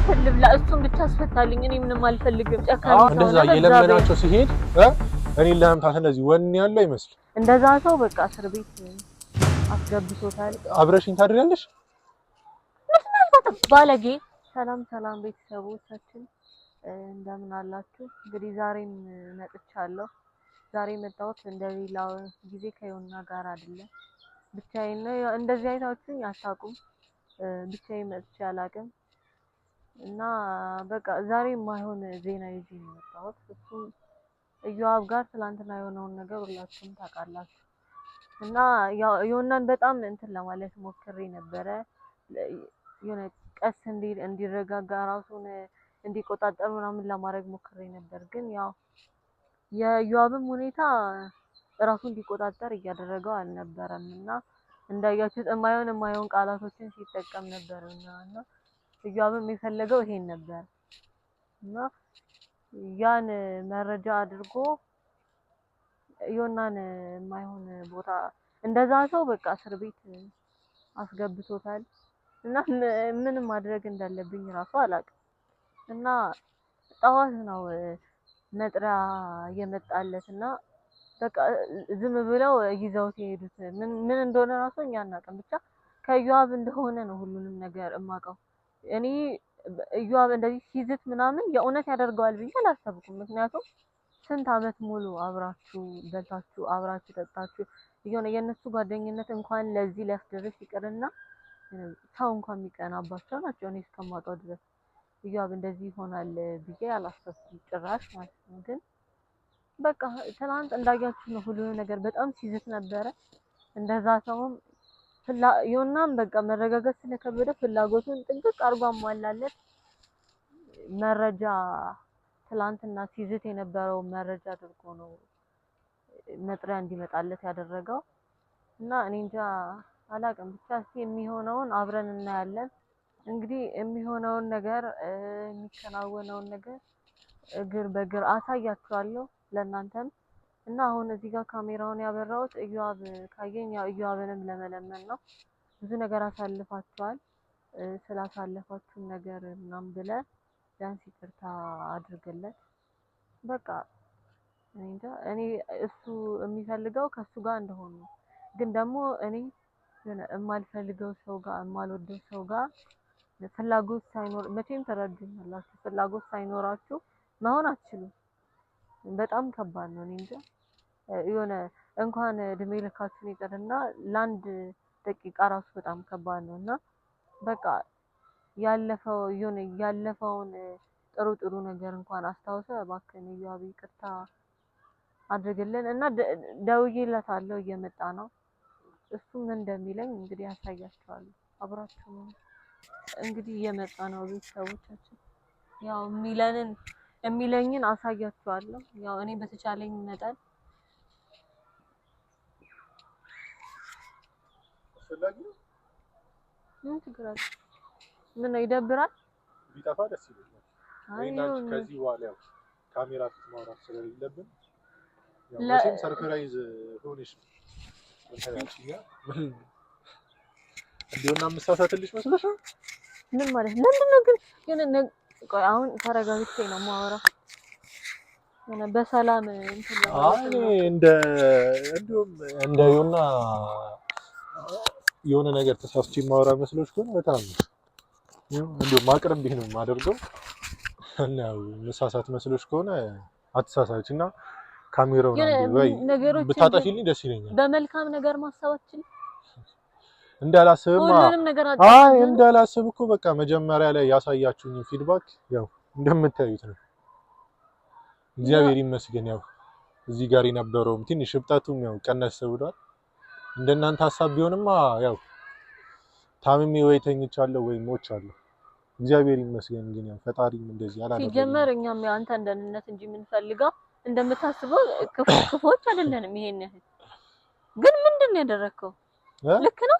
አፈር ልብላ እሱን ብቻ አስፈታልኝ እኔ ምንም አልፈልግም ጨካኝ ሰው እንደዛ የለመናቸው ሲሄድ እኔ ለምታት እንደዚህ ወን ያለው አይመስል እንደዛ ሰው በቃ እስር ቤት አስገብቶታል አብረሽኝ ታድሪያለሽ ባለጌ ሰላም ቤተሰቦቻችን እንደምን አላችሁ እንግዲህ ዛሬም መጥቻለሁ ዛሬ መጣሁት እንደሌላው ጊዜ ከዮና ጋር አይደለም ብቻዬን ነው እንደዚህ አይታችሁኝ አታውቁም ብቻዬን መጥቼ አላውቅም እና በቃ ዛሬ የማይሆን ዜና ይዤ ነው የመጣሁት እሱም እዮአብ ጋር ትላንትና የሆነውን ነገር ሁላችሁም ታውቃላችሁ እና ዮናን በጣም እንትን ለማለት ሞክሬ ነበረ የሆነ ቀስ እንዲረጋጋ ራሱን እንዲቆጣጠር ምናምን ለማድረግ ሞክሬ ነበር ግን ያው የእዮአብም ሁኔታ ራሱን እንዲቆጣጠር እያደረገው አልነበረም እና እንዳያችሁት የማይሆን ቃላቶችን ሲጠቀም ነበርና እዮአብም የፈለገው ይሄን ነበር እና ያን መረጃ አድርጎ ዮናን የማይሆን ቦታ እንደዛ ሰው በቃ እስር ቤት አስገብቶታል እና ምን ማድረግ እንዳለብኝ ራሱ አላውቅም እና ጠዋት ነው መጥሪያ የመጣለትና በቃ ዝም ብለው ይዘውት የሄዱት ምን እንደሆነ ራሱ እኛ አናውቅም ብቻ ከእዮአብ እንደሆነ ነው ሁሉንም ነገር እማውቀው እኔ እዮአብ እንደዚህ ሲዝት ምናምን የእውነት ያደርገዋል ብዬ አላሰብኩም ምክንያቱም ስንት አመት ሙሉ አብራችሁ በልታችሁ አብራችሁ ጠጣችሁ የነሱ ጓደኝነት እንኳን ለዚህ ሊያስደርስ ይቅርና ሰው እንኳን የሚቀናባቸው ናቸው እኔ እስከማውቀው ድረስ እዮአብ እንደዚህ ይሆናል ብዬ አላሰብኩም ጭራሽ ማለት ነው ግን በቃ ትናንት እንዳያችሁ ነው ሁሉ ነገር በጣም ሲዝት ነበረ እንደዛ ሰውም ዮናም በቃ መረጋጋት ስለከበደ ፍላጎቱን ጥንቅቅ አርጎ አሟላለት መረጃ ትላንትና ሲዝት የነበረው መረጃ አድርጎ ነው መጥሪያ እንዲመጣለት ያደረገው እና እኔ እንጃ አላውቅም ብቻ እስኪ የሚሆነውን አብረን እናያለን እንግዲህ የሚሆነውን ነገር የሚከናወነውን ነገር እግር በእግር አሳያችኋለሁ ለእናንተም እና አሁን እዚህ ጋር ካሜራውን ያበራሁት እዮአብ ካየኝ ያው እዮአብንም ለመለመን ነው ብዙ ነገር አሳልፋችኋል ስላሳለፋችሁ ነገር ምናምን ብለህ ቢያንስ ይቅርታ አድርግለት በቃ እኔ እሱ የሚፈልገው ከሱ ጋር እንደሆነ ግን ደግሞ እኔ የማልፈልገው ሰው ጋር የማልወደው ሰው ጋር ፍላጎት ሳይኖር መቼም ተረዱኛላችሁ ፍላጎት ሳይኖራችሁ መሆን አትችሉም በጣም ከባድ ነው እኔ እንጃ የሆነ እንኳን እድሜ ልካችሁን ይቅርና ለአንድ ደቂቃ ራሱ በጣም ከባድ ነውና በቃ ያለፈውን ጥሩ ነገር እንኳን አስታውሰ እባክህን እዮአብ ይቅርታ አድርግልን እና ደውዬለታለሁ እየመጣ ነው እሱም እንደሚለኝ እንግዲህ ያሳያችኋለሁ አብራችሁ እንግዲህ እየመጣ ነው ቤተሰቦቻችን ያው የሚለኝን አሳያችኋለሁ ያው እኔ በተቻለኝ መጠን ምን ትግራለህ ምን ነው ይደብራል ቢጠፋ ደስ ይለኛል አይና ከዚህ በኋላ ያው ካሜራ ፊት ማውራት ስለሌለብን ያው ለምን ሰርፕራይዝ ሆነሽ እንታያችኛ እንዴውና መሳሳትልሽ መስለሽ ምን ማለት ለምንድነው ግን ቆይ አሁን ተረጋግቼ ነው የማወራው በሰላም እንትን እንደ ዮና የሆነ ነገር ተሳስቼ ማወራ መስሎሽ ከሆነ በጣም እንደው ማቅረብ ቢሆን ነው የማደርገው እና መሳሳት መስሎሽ ከሆነ አትሳሳችና ካሜራውን ወይ ብታጠፊልኝ ደስ ይለኛል በመልካም ነገር ማሳባችን እንዳላስብ እኮ በቃ መጀመሪያ ላይ ያሳያችሁኝ ፊድባክ ያው እንደምታዩት ነው እግዚአብሔር ይመስገን ያው እዚህ ጋር የነበረውም ትንሽ ሽብጣቱም ያው ቀነስ ብሏል እንደናንተ ሐሳብ ቢሆንማ ያው ታምሜ ወይ ተኝቻለሁ ወይ ሞቻለሁ እግዚአብሔር ይመስገን ግን ያው ፈጣሪም እንደዚህ አላደረገም ሲጀመር እኛም ያው አንተ እንደንነት እንጂ የምንፈልገው እንደምታስበው ክፎች አይደለንም ይሄን ግን ምንድነው ያደረከው ልክ ነው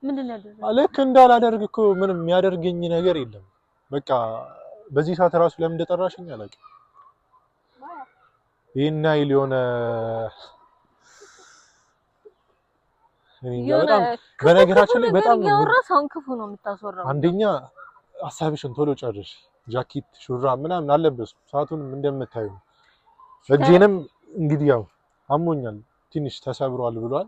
ምንድነው ያደረከው ልክ እንዳላደርግ እኮ ምንም የሚያደርገኝ ነገር የለም በቃ በዚህ ሰዓት ራሱ ለምን እንደጠራሽኝ አላውቅም ይሄን አይል የሆነ በጣም በነገራችን ላይ በጣም ያወራው ሰውን ክፉ ነው የምታስወራው አንደኛ ሐሳብሽን ቶሎ ጨርሽ። ጃኬት ሹራብ ምናምን አለበስኩ። ሰዓቱንም እንደምታዩ እጄንም እንግዲህ ያው አሞኛል ትንሽ ተሰብሯል ብሏል።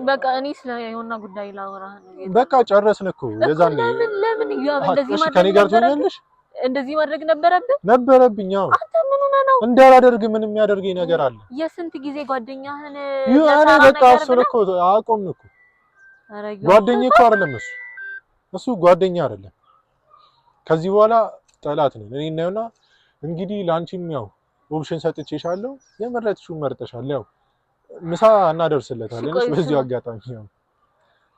በቃ እኔ ስለ የሆነ ጉዳይ ላወራህ ነው። በቃ ጨረስን እኮ የዛኔ። ለምን ይያብ እንደዚህ ማድረግ ከኔ ጋር ትሆኛለሽ? እንደዚህ ማድረግ ነበረብኝ። ያው አንተ ምን ሆነህ ነው? እንዳላደርግ ምን የሚያደርገኝ ነገር አለ? የስንት ጊዜ ጓደኛህን እኔ በቃ እሱን እኮ አቆምን እኮ። ጓደኛዬ እኮ አይደለም እሱ ጓደኛ አይደለም። ከዚህ በኋላ ጠላት ነን እኔ እና እንግዲህ ላንቺም ያው ኦፕሽን ሰጥቼሻለሁ። የመረጥሽውን መርጠሻል። ያው ምሳ እናደርስለታለን። እሺ በዚህ አጋጣሚ ያው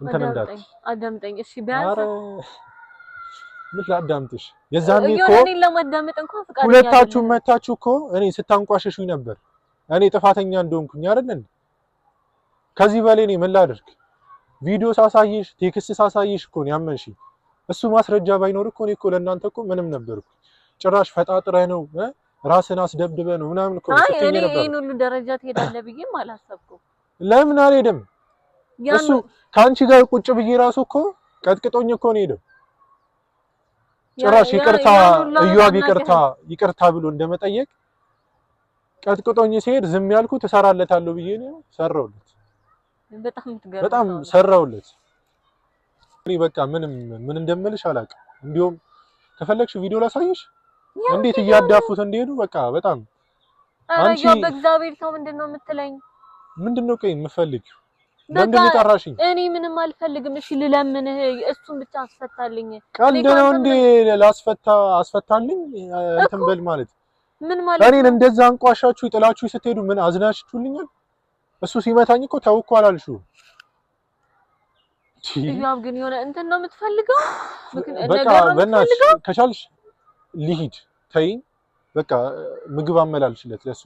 እንትን እንዳትይ አዳምጠኝ። እሺ ቢያንስ ምን ላዳምጥሽ? የዛኔ እኮ እኔን ለማዳመጥ እንኳን ፍቃደኛ ሁለታችሁም መታችሁ እኮ እኔ ስታንቋሸሹኝ ነበር። እኔ ጥፋተኛ እንደሆንኩኝ አይደል? ከዚህ በላይ እኔ ምን ላድርግ? ቪዲዮ ሳሳይሽ ቴክስት ሳሳይሽ እኮ ነው ያመንሽኝ። እሱ ማስረጃ ባይኖር እኮ እኔ እኮ ለእናንተ እኮ ምንም ነበርኩ። ጭራሽ ፈጣጥረህ ነው ራስን አስደብድበህ ነው ምናምን እኮ ስትይ ነበር። እኔ ይሄን ሁሉ ደረጃ ትሄዳለህ ብዬም አላሰብኩም። ለምን አልሄድም? እሱ ከአንቺ ጋር ቁጭ ብዬ ራሱ እኮ ቀጥቅጦኝ እኮ ነው ሄደው። ጭራሽ ይቅርታ እዩአብ ይቅርታ ብሎ እንደመጠየቅ ቀጥቅጦኝ ሲሄድ ዝም ያልኩት እሰራለታለሁ ብዬ ነው ሰራውለት። በጣም ሰራውለት። እኔ በቃ ምን እንደምልሽ አላውቅም። እንዲሁም ከፈለግሽ ቪዲዮ ላሳይሽ እንዴት እያዳፉት እንደሄዱ በቃ በጣም አንቺ በእግዚአብሔር ሰው ምንድነው የምትለኝ? ምንድነው ቆይ የምፈልጊው? ለምንድነው የጠራሽኝ? እኔ ምንም አልፈልግም። እሺ ልለምንህ፣ እሱን ብቻ አስፈታልኝ። ቀልድ ነው እንዴ? አስፈታልኝ እንትን በል ማለት ምን ማለት? እኔን እንደዛ አንቋሻችሁ ጥላችሁ ስትሄዱ ምን አዝናችሁልኛል? እሱ ሲመታኝ እኮ ተውኩ አላልሽው? ያው ግን የሆነ እንትን ነው የምትፈልገው? በቃ በእናትሽ ከቻልሽ ልሂድ ተይኝ። በቃ ምግብ አመላልሽለት ለሱ።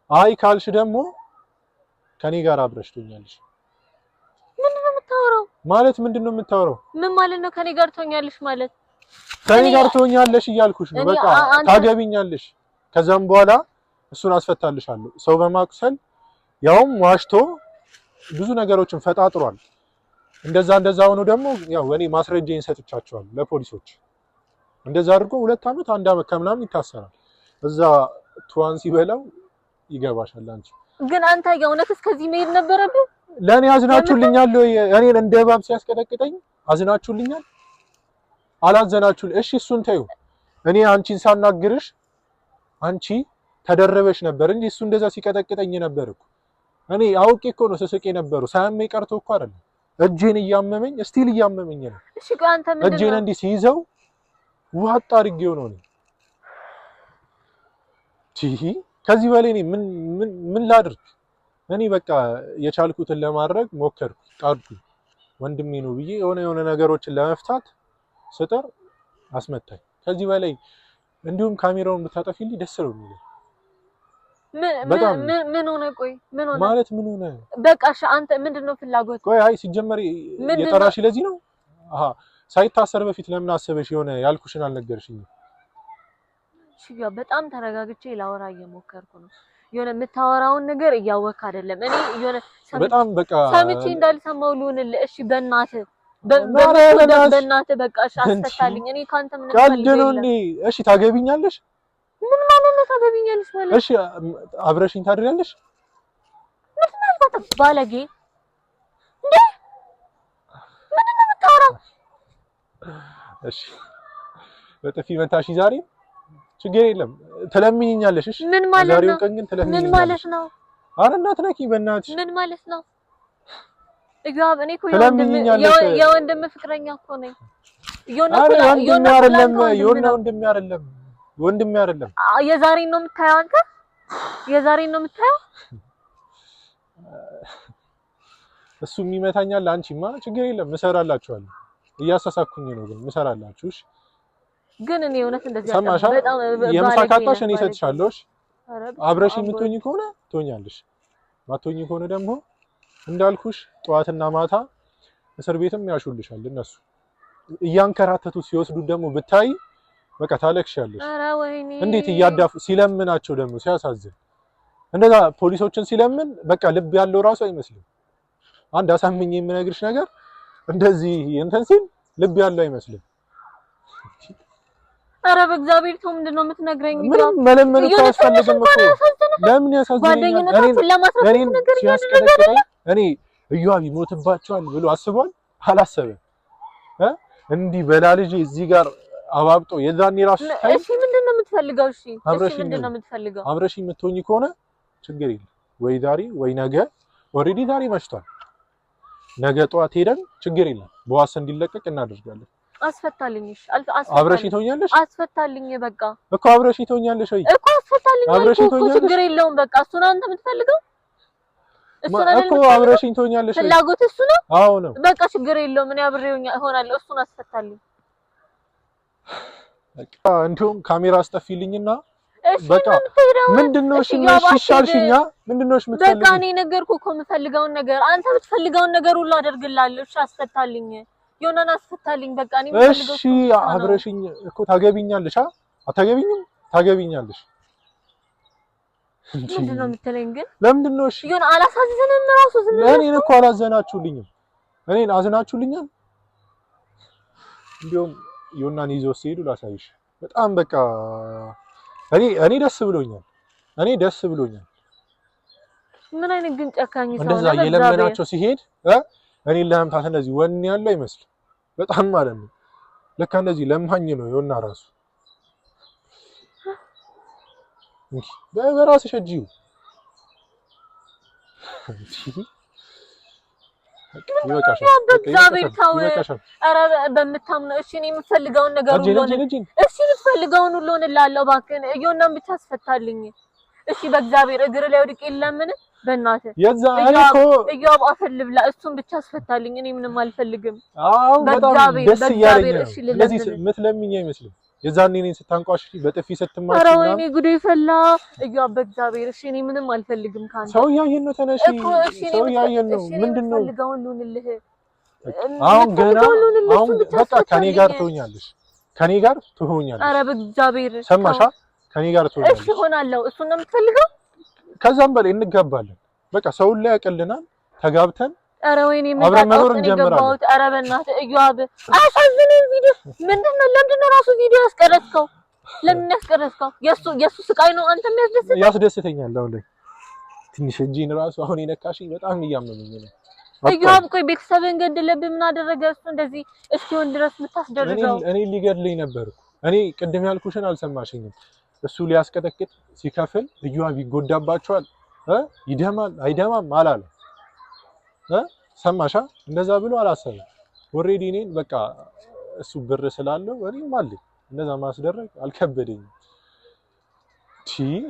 አይ ካልሽ ደግሞ ከኔ ጋር አብረሽ ትሆኛለሽ። ምንድነው የምታወራው? ማለት ምንድነው የምታወራው? ምን ማለት ነው ከኔ ጋር ትሆኛለሽ ማለት? ከኔ ጋር ትሆኛለሽ እያልኩሽ ነው። በቃ ታገቢኛለሽ። ከዛም በኋላ እሱን አስፈታልሻለሁ። ሰው በማቁሰል ያውም ዋሽቶ ብዙ ነገሮችን ፈጣጥሯል። እንደዛ ሆኖ ደግሞ ያው እኔ ማስረጃዬን ሰጥቻቸዋለሁ ለፖሊሶች። እንደዛ አድርጎ 2 ዓመት 1 ዓመት ከምናምን ይታሰራል። እዛ ቱዋን ሲበላው ይገባሻል አንቺ። ግን አንተ የእውነት እስከዚህ መሄድ ነበረብህ? ለኔ አዝናችሁልኛል ወይ? እኔን እንደ እባብ ሲያስቀጠቅጠኝ አዝናችሁልኛል? አላዘናችሁልኝ? እሺ እሱን ተይው። እኔ አንቺን ሳናግርሽ አንቺ ተደረበሽ ነበር እንጂ እሱ እንደዛ ሲቀጠቅጠኝ ነበር እኮ። እኔ አውቄ እኮ ነው ስስቄ ነበረው። ሳያመኝ ቀርቶ እኮ አይደለም። እጄን እያመመኝ ስቲል እያመመኝ ነው። እሺ ቆይ አንተ ምንድነው እጄን እንዲህ ሲይዘው ዋጣ አድርጌው ነው እኔ። ከዚህ በላይ እኔ ምን ላድርግ? እኔ በቃ የቻልኩትን ለማድረግ ሞከርኩ፣ ጣርኩ። ወንድሜ ነው ብዬ የሆነ ነገሮችን ለመፍታት ስጥር አስመታኝ። ከዚህ በላይ እንዲሁም ካሜራውን ብታጠፊልኝ ደስ ነው የሚለኝ። ምን ሆነ? ቆይ ምን ሆነ ማለት ምን ሆነ? በቃ እሺ አንተ ምንድነው ፍላጎት? ቆይ አይ ሲጀመር የጠራሽ ለዚህ ነው? አሃ ሳይታሰር በፊት ለምን አሰበሽ? የሆነ ያልኩሽን አልነገርሽኝም? እሺ ያው በጣም ተረጋግቼ ላወራ እየሞከርኩ ነው። የሆነ የምታወራውን ነገር እያወቅህ አይደለም። እኔ የሆነ በጣም በቃ ሰምቼ እንዳልሰማው ልሁንልህ። እሺ በእናትህ በቃ እሺ አስፈታልኝ። እኔ ካንተ ምን ቀልድ ነው እንዴ? እሺ ታገቢኛለሽ? ምን ማለት ነው ታገቢኛለሽ ማለት? እሺ አብረሽኝ ታድሪያለሽ? ምን ማለት ነው ባለጌ እንዴ? ምንድን ነው የምታወራው? እሺ በጥፊ መታሽ ዛሬ ችግር የለም ትለምኝኛለሽ። እሺ ምን ማለት ነው? ዛሬው ቀን ግን ትለምኝኛለሽ። ምን ማለት ነው? ኧረ እናትነኪ በእናትሽ። ምን ማለት ነው? እግዚአብሔር እኔ እኮ የወንድም ፍቅረኛ እኮ ነኝ። ወንድሜ አይደለም። የዛሬን ነው የምታየው አንተ? የዛሬን ነው የምታየው? እሱም ይመታኛል። አንቺማ ችግር የለም እሰራላችኋለሁ። እያሳሳኩኝ ነው ግን እሰራላችሁ። እሺ ግን እኔ እውነት እንደዚህ በጣም የምሳካታሽ እኔ እሰጥሻለሁ። እሺ አብረሽ የምትሆኚ ከሆነ ትሆኛለሽ፣ ማትሆኚ ከሆነ ደግሞ እንዳልኩሽ ጠዋትና ማታ እስር ቤትም ያሹልሻል። እነሱ እያንከራተቱ ሲወስዱት ደግሞ ብታይ በቃ ታለቅሻለሽ። ኧረ ወይኔ እንዴት እያዳፉ ሲለምናቸው ደግሞ ሲያሳዝን። እንደዛ ፖሊሶችን ሲለምን በቃ ልብ ያለው ራሱ አይመስልም። አንድ አሳምኜ የምነግርሽ ነገር እንደዚህ እንትን ሲል ልብ ያለው አይመስልም። ኧረ በእግዚአብሔር ተው ምንድነው የምትነግረኝ? ምንም መለመን እኮ አያስፈልግም እኮ ለምን ያሳዝነኛል? እኔ እዩአብ ይሞትባቸዋል ብሎ አስቧል? አላሰበም። እንዲህ በላልጅ እዚህ ጋር አባብጦ የዛኔ ራሱ እሺ ምንድነው የምትፈልገው? እሺ ምንድነው የምትፈልገው? አብረሽ የምትሆኚ ከሆነ ችግር የለም ወይ ዛሬ ወይ ነገ። ኦሬዲ ዛሬ መሽቷል። ነገ ጠዋት ሄደን ችግር የለም በዋስ እንዲለቀቅ እናደርጋለን። አስፈታልኝ። እሺ አብረሽ ትሆኛለሽ? አስፈታልኝ። በቃ እኮ አብረሽ ትሆኛለሽ ወይ እኮ አስፈታልኝ። አብረሽ ትሆኛለሽ? ችግር የለውም በቃ እሱ ነው አንተ የምትፈልገው እኮ አብረሽ ትሆኛለሽ። ፍላጎት እሱ ነው? አዎ ነው። በቃ ችግር የለውም እኔ አብሬው እሆናለሁ። እሱን አስፈታልኝ። በቃ እንዲሁም ካሜራ አስጠፊልኝና በቃ ምንድነው? እሺ ይሻልሽኛ ምንድነው? እሺ የምትፈልጊው? በቃ እኔ ነገርኩህ እኮ የምፈልገውን ነገር አንተ የምትፈልገውን ነገር ሁሉ አደርግልሃለሁ። እሺ አስፈታልኝ። የሆነን አስፈታልኝ። በቃ እኔ የምፈልገው እሺ አብረሽኝ እኮ ታገቢኛለሽ። አታገቢኝም? ታገቢኛለሽ። ምንድነው የምትለኝ ግን? ለምንድነው? እሺ የሆነ አላሳዝንም ራሱ ዝም ብለህ እኔን እኮ አላዘናችሁልኝም። እኔን አዝናችሁልኛል። እንዲያውም ዮናን ይዘው ሲሄዱ ላሳይሽ። በጣም በቃ እኔ ደስ ብሎኛል። ደስ ብሎኛል። ምን አይነት ግን ጨካኝ ሰው ነው። እንደዛ የለመናቸው ሲሄድ እኔን ለመምታት እንደዚህ ወኔ ያለው አይመስልም። በጣም ማለት ነው። ለካ እንደዚህ ለማኝ ነው ዮና ራሱ። በራስሽ እጂው ይበቃሻል። ኧረ በምታምነው እሺ እኔ የምፈልገውን ነገር ሁሉ እሺ የምትፈልገውን ሁሉ እንላለሁ። እባክህን ዮናን ብቻ አስፈታልኝ። እሺ በእግዚአብሔር እግር ላይ ወድቄ ለምን በእናትህ የዛ እኮ እያብ አፈልብላ እሱን ብቻ አስፈታልኝ። እኔ ምንም አልፈልግም። አዎ በጣም ደስ እያለኝ ነው። ስለዚህ የምትለምኝ አይመስልም። የዛኔ እኔን ስታንቋሽ በጥፊ ስትማች ኧረ ወይኔ ጉዴ ፈላ። እያብ በእግዚአብሔር እሺ እኔ ምንም አልፈልግም ካንተ። ሰው ያየን ነው። ተነሺ ሰው ያየን ነው። ምንድነው ፈልጋውን ልሁንልህ? አሁን ገና አሁን በቃ ከኔ ጋር ትሆኛለሽ። ከኔ ጋር ትሆኛለሽ። ኧረ በእግዚአብሔር ሰማሻ? ከኔ ጋር ትሆኛለሽ። እሺ ሆናለሁ። እሱን ነው የምትፈልገው? ከዛም በላይ እንጋባለን። በቃ ሰውን ላይ ያቀልናል። ተጋብተን ኧረ ወይኔ መጣጣው እንጀምራለን። ኧረ በእናትህ እያብ አሳዝነኝ። ቪዲዮ ምንድነው? ለምንድነው ራሱ ቪዲዮ ያስቀረጽከው? ለምን ያስቀረጽከው? የሱ ስቃይ ነው አንተ የሚያስደስተኝ? ያስደስተኛል። አሁን ላይ ትንሽ እጂን ራሱ አሁን የነካሽኝ በጣም እያመመኝ ነው። እያብ ቆይ ቤተሰብን ገድለብህ ምን አደረገ እሱ እንደዚህ እስኪሆን ድረስ የምታስደርገው? እኔ ሊገድለኝ ነበር እኮ። እኔ ቅድም ያልኩሽን አልሰማሽኝም? እሱ ሊያስቀጠቅጥ ሲከፍል እያብ ይጎዳባቸዋል። ይደማል አይደማም አላለ። ሰማሻ? እንደዛ ብሎ አላሰበም። ኦሬዲ እኔን በቃ እሱ ብር ስላለው እኔም አለኝ እንደዛ ማስደረግ አልከበደኝም።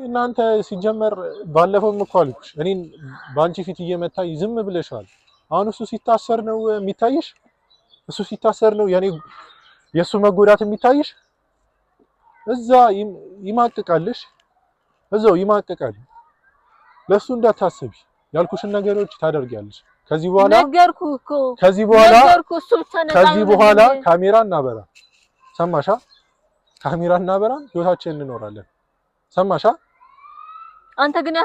እናንተ ሲጀመር ባለፈውም እኮ አልኩሽ እኔን በአንቺ ፊት እየመታኝ ዝም ብለሻል። አሁን እሱ ሲታሰር ነው የሚታይሽ? እሱ ሲታሰር ነው የሱ መጎዳት የሚታይሽ? እዛ ይማቅቃልሽ፣ እዛው ይማቅቃል። ለሱ እንዳታስቢ ያልኩሽን ነገሮች ታደርጊያለሽ። ከዚህ በኋላ ነገርኩህ እኮ ከዚህ በኋላ ካሜራ እናበራ። ሰማሻ? ካሜራ እናበራ፣ ህይወታችንን እንኖራለን። ሰማሻ? አንተ ግን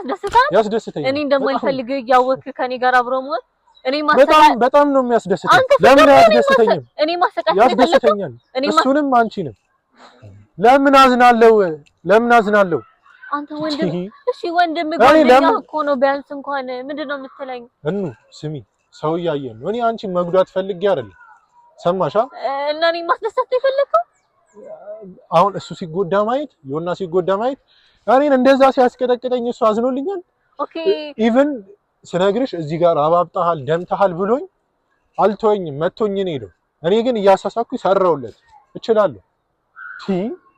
ያስደስተኛል። እኔ እንደማልፈልግህ እያወቅህ ከኔ ጋር አብሮ መሆን በጣም ነው የሚያስደስተኝ። ለምን አያስደስተኝም? ያስደስተኛል። እሱንም አንቺንም። ለምን አዝናለሁ? አንተ ወንድም እሺ ወንድም ጓደኛ እኮ ነው። ቢያንስ እንኳን ምንድነው የምትለኝ? ስሚ ሰው እያየን ነው። እኔ አንቺን መጉዳት ፈልጌ አይደለም። ሰማሻ? እና እኔ ማስደሰት የፈለከው አሁን እሱ ሲጎዳ ማየት፣ ዮና ሲጎዳ ማየት፣ እኔን እንደዛ ሲያስቀጠቅጠኝ እሱ አዝኖልኛል። ኦኬ ኢቭን ስነግርሽ እዚህ ጋር አባብጣሃል ደምተሃል ብሎኝ አልተወኝም፣ መቶኝ ነው ሄደው። እኔ ግን እያሳሳኩኝ ሰራውለት እችላለሁ።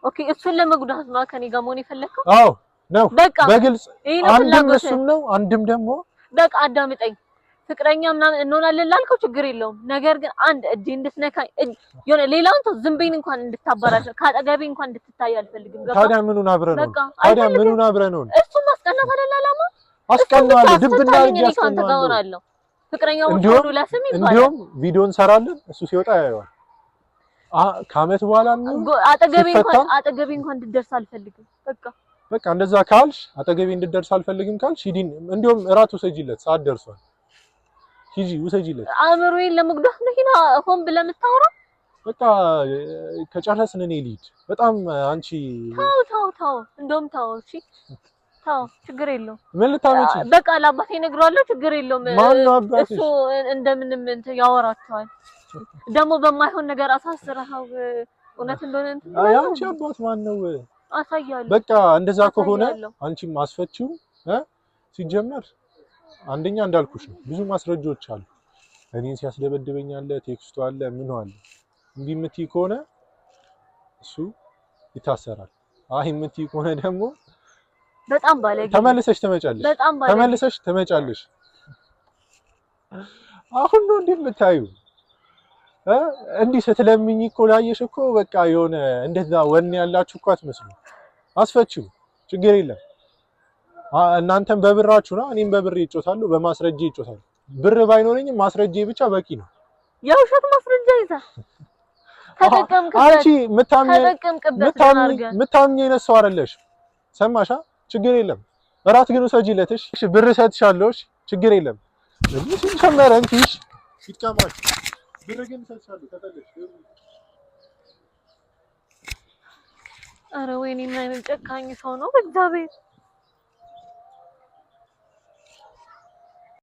ኦኬ እሱን ለመጉዳት ነው ከኔ ጋር መሆን የፈለከው? አዎ ነው በግልጽ አንድም እሱም ነው አንድም ደግሞ በቃ አዳምጠኝ። ፍቅረኛ ምናምን እንሆናለን ላልከው ችግር የለውም። ነገር ግን አንድ እጄ እንድትነካኝ የሆነ ሌላውን ተው ዝም በይን እንኳን እንድታባራሽ ካጠገቤ እንኳን እንድትታይ አልፈልግም። ገባ? ታዲያ ምኑን አብረን ነው? እሱ ማስቀናት አይደል አላማ? አስቀናለሁ ድብና ያስቀናለሁ። ፍቅረኛው ወንዱ ለስም ይባላል። እንዲሁም ቪዲዮ እንሰራለን እሱ ሲወጣ ያየዋል። ከዓመት በኋላ ነው አጠገቤ እንኳን እንድትደርስ አልፈልግም። በቃ እንደዛ ካልሽ አጠገቤ እንድትደርስ አልፈልግም ካልሽ ሂጂ። እንዲሁም እራት ውሰጂለት፣ ሰዓት ደርሷል። ሂጂ ውሰጂለት። አእምሮዬን ለመጉዳት ነው ሆን ብለህ የምታወራው? በቃ ከጨረስን እኔ ልሂድ። በጣም አንቺ ተው እንደውም ተው እሺ ተው ችግር የለውም። ምን ልታመጪ? በቃ ለአባቴ እነግረዋለሁ ችግር የለውም። ማነው አባትሽ? እሱ እንደምንም እንትን ያወራቸዋል። ደግሞ በማይሆን ነገር አሳስረኸው እውነት እንደሆነ እንትን አንቺ አባት ማን ነው? አሳያለሁ። በቃ እንደዛ ከሆነ አንቺም አስፈቺው ሲጀመር አንደኛ እንዳልኩሽ ነው ብዙ ማስረጃዎች አሉ። እኔን ሲያስደበድበኝ አለ፣ ቴክስቱ አለ፣ ምን አለ። እንዲህ የምትይ ከሆነ እሱ ይታሰራል። አይ የምትይ ከሆነ ደግሞ በጣም ባለጌ ተመልሰሽ ትመጫለሽ። አሁን ነው እንዴ የምታዩ? እንዲህ ስትለምኝ እኮ ላየሽ እኮ በቃ የሆነ እንደዛ ወኔ ያላችሁ እኮ አትመስሉ። አስፈቺው ችግር የለም። እናንተም በብራችሁ ነው፣ እኔም በብሬ እጮታለሁ፣ በማስረጃ እጮታለሁ። ብር ባይኖረኝም ማስረጃ ብቻ በቂ ነው። የውሸት ማስረጃ ይዛ ተጠቀምክበት። አንቺ ምታምኚ አይነት ሰው አይደለሽ። ሰማሻ? ችግር የለም። እራት ግን ውሰጂለትሽ። ብር እሰጥሻለሁ። ችግር የለም። እዚህ ጀመረ እንትሽ ይጥቀማል። ብር ግን እሰጥሻለሁ ተጠለሽ። ኧረ ወይኔ ምን አይነት ጨካኝ ሰው ነው በእግዚአብሔር።